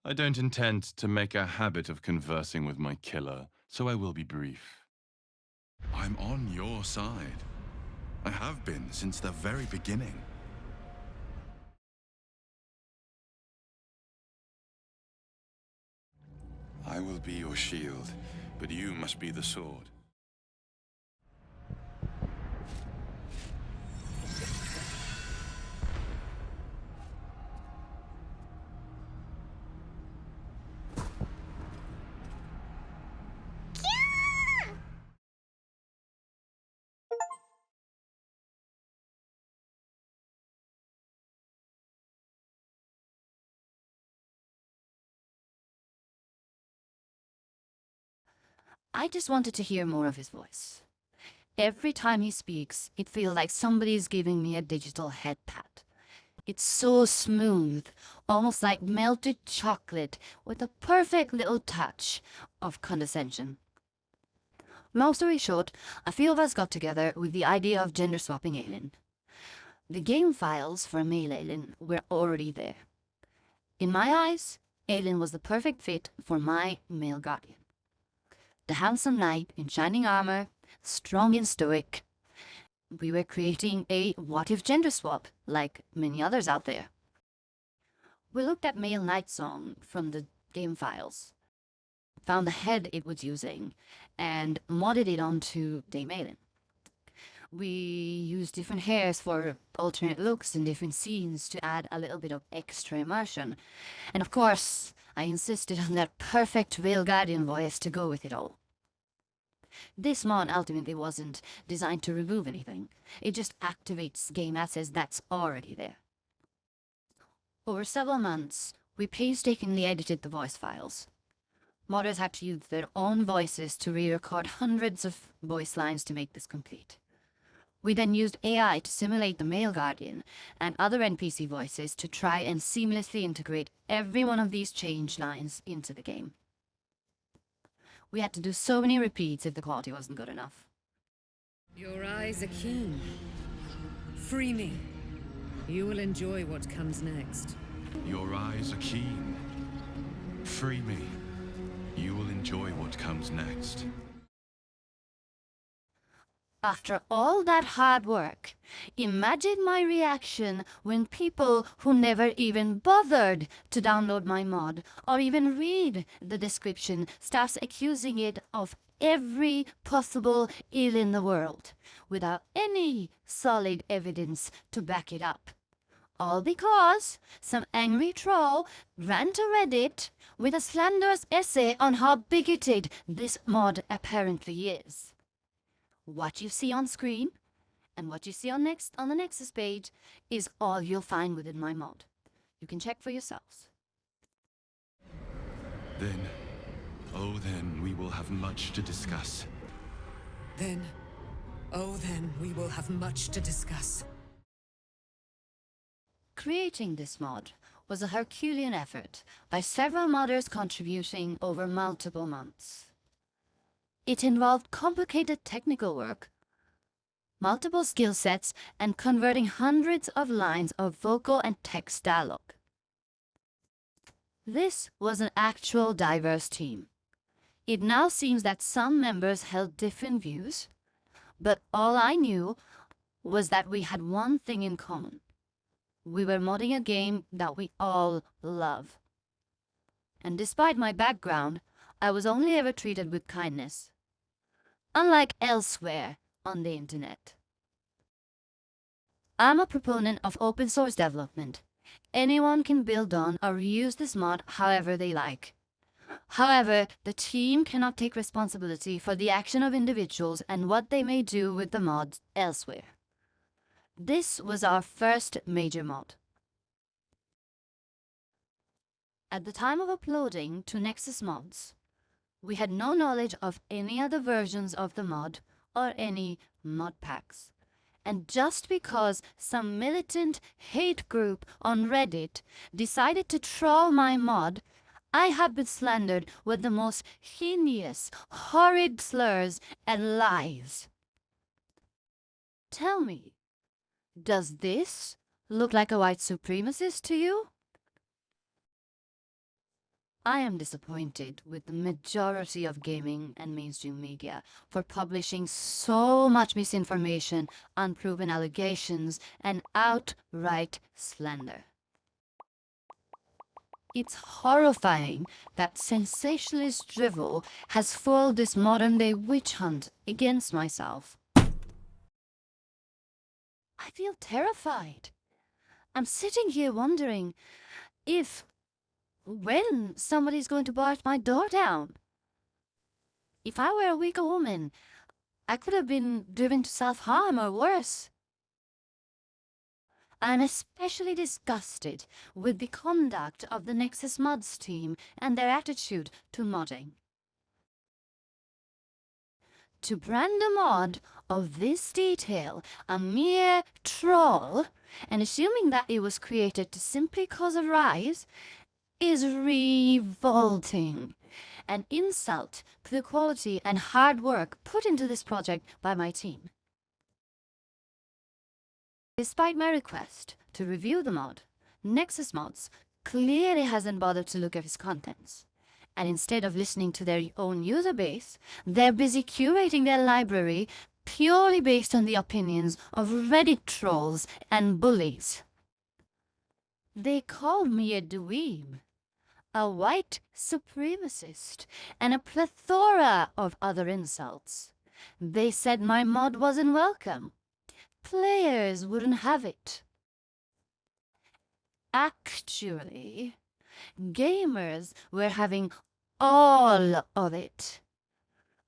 I don't intend to make a habit of conversing with my killer, so I will be brief. I'm on your side. I have been since the very beginning. I will be your shield, but you must be the sword. I just wanted to hear more of his voice. Every time he speaks, it feels like somebody's giving me a digital head pat. It's so smooth, almost like melted chocolate with a perfect little touch of condescension. Long story short, a few of us got together with the idea of gender swapping Aylin. The game files for male Aylin were already there. In my eyes, Aylin was the perfect fit for my male guardian. The handsome knight in shining armor, strong and stoic. We were creating a what-if gender swap, like many others out there. We looked at male knight song from the game files, found the head it was using, and modded it onto Dame Aylin. We used different hairs for alternate looks in different scenes to add a little bit of extra immersion. And of course, I insisted on that perfect Veil Guardian voice to go with it all. This mod ultimately wasn't designed to remove anything. It just activates game assets that's already there. Over several months, we painstakingly edited the voice files. Modders had to use their own voices to re-record hundreds of voice lines to make this complete. We then used AI to simulate the male guardian and other NPC voices to try and seamlessly integrate every one of these change lines into the game. We had to do so many repeats if the quality wasn't good enough. Your eyes are keen. Free me. You will enjoy what comes next. Your eyes are keen. Free me. You will enjoy what comes next. After all that hard work, imagine my reaction when people who never even bothered to download my mod or even read the description starts accusing it of every possible ill in the world without any solid evidence to back it up. All because some angry troll ran to Reddit with a slanderous essay on how bigoted this mod apparently is. What you see on screen and what you see on the Nexus page is all you'll find within my mod. You can check for yourselves. Then, oh then, we will have much to discuss. Then, oh then, we will have much to discuss. Creating this mod was a Herculean effort by several modders contributing over multiple months. It involved complicated technical work, multiple skill sets, and converting hundreds of lines of vocal and text dialogue. This was an actual diverse team. It now seems that some members held different views, but all I knew was that we had one thing in common. We were modding a game that we all love. And despite my background, I was only ever treated with kindness. Unlike elsewhere on the internet. I'm a proponent of open source development. Anyone can build on or reuse this mod however they like. However, the team cannot take responsibility for the action of individuals and what they may do with the mods elsewhere. This was our first major mod. At the time of uploading to Nexus Mods, we had no knowledge of any other versions of the mod or any mod packs. And just because some militant hate group on Reddit decided to troll my mod, I have been slandered with the most heinous, horrid slurs and lies. Tell me, does this look like a white supremacist to you? I am disappointed with the majority of gaming and mainstream media for publishing so much misinformation, unproven allegations, and outright slander. It's horrifying that sensationalist drivel has fueled this modern-day witch hunt against myself. I feel terrified. I'm sitting here wondering when somebody's going to barge my door down. If I were a weaker woman, I could have been driven to self-harm or worse. I'm especially disgusted with the conduct of the Nexus Mods team and their attitude to modding. To brand a mod of this detail a mere troll, and assuming that it was created to simply cause a rise, is revolting. An insult to the quality and hard work put into this project by my team. Despite my request to review the mod, Nexus Mods clearly hasn't bothered to look at its contents. And instead of listening to their own user base, they're busy curating their library purely based on the opinions of Reddit trolls and bullies. They called me a dweeb, a white supremacist, and a plethora of other insults. They said my mod wasn't welcome. Players wouldn't have it. Actually, gamers were having all of it.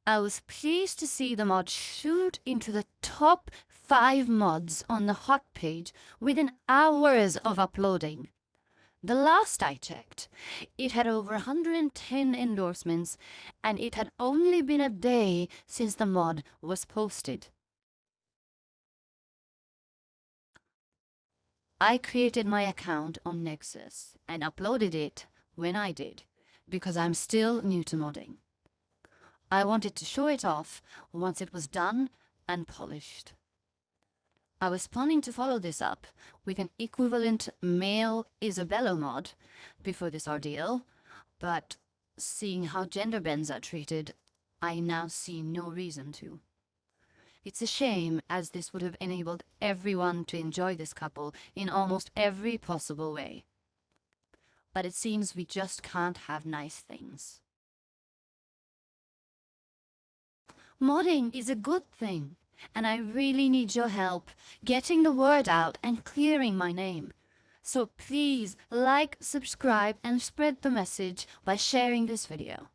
I was pleased to see the mod shoot into the top 5 mods on the hot page within hours of uploading. The last I checked, it had over 110 endorsements, and it had only been a day since the mod was posted. I created my account on Nexus and uploaded it when I did, because I'm still new to modding. I wanted to show it off once it was done and polished. I was planning to follow this up with an equivalent male Isabella mod before this ordeal, but seeing how gender bends are treated, I now see no reason to. It's a shame, as this would have enabled everyone to enjoy this couple in almost every possible way. But it seems we just can't have nice things. Modding is a good thing, and I really need your help getting the word out and clearing my name. So please like, subscribe, and spread the message by sharing this video.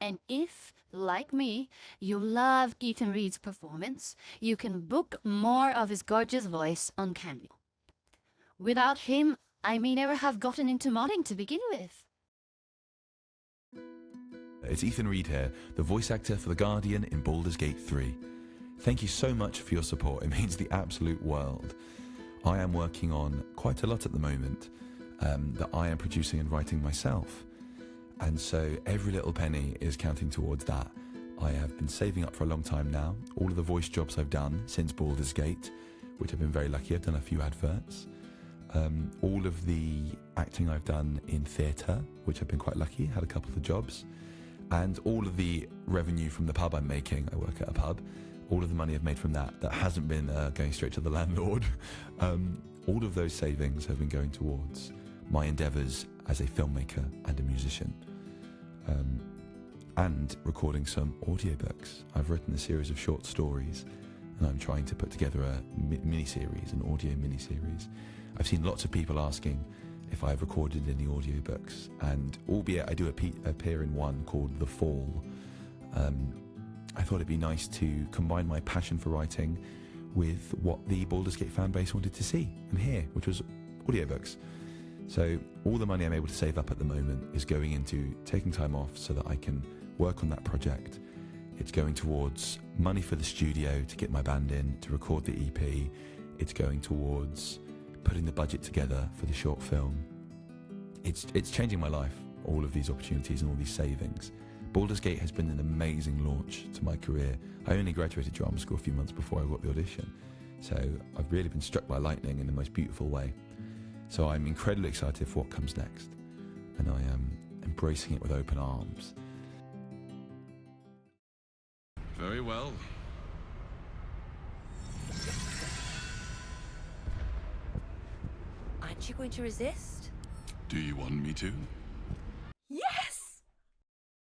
And if, like me, you love Ethan Reid's performance, you can book more of his gorgeous voice on Cameo. Without him, I may never have gotten into modding to begin with. It's Ethan Reid here, the voice actor for the Guardian in Baldur's Gate 3. Thank you so much for your support, it means the absolute world. I am working on quite a lot at the moment that I am producing and writing myself. And so every little penny is counting towards that. I have been saving up for a long time now. All of the voice jobs I've done since Baldur's Gate, which I've been very lucky, I've done a few adverts. All of the acting I've done in theatre, which I've been quite lucky, had a couple of jobs. And all of the revenue from the pub I'm making, I work at a pub, all of the money I've made from that hasn't been going straight to the landlord. All of those savings have been going towards my endeavours as a filmmaker and a musician. And recording some audiobooks. I've written a series of short stories and I'm trying to put together a mini-series, an audio mini-series. I've seen lots of people asking if I've recorded any audiobooks, and albeit I do appear in one called The Fall, I thought it'd be nice to combine my passion for writing with what the Baldur's Gate fan base wanted to see and hear, which was audiobooks. So all the money I'm able to save up at the moment is going into taking time off so that I can work on that project. It's going towards money for the studio to get my band in, to record the EP. It's going towards putting the budget together for the short film. It's changing my life, all of these opportunities and all these savings. Baldur's Gate has been an amazing launch to my career. I only graduated drama school a few months before I got the audition, so I've really been struck by lightning in the most beautiful way. So I'm incredibly excited for what comes next, and I am embracing it with open arms. Very well. Aren't you going to resist? Do you want me to?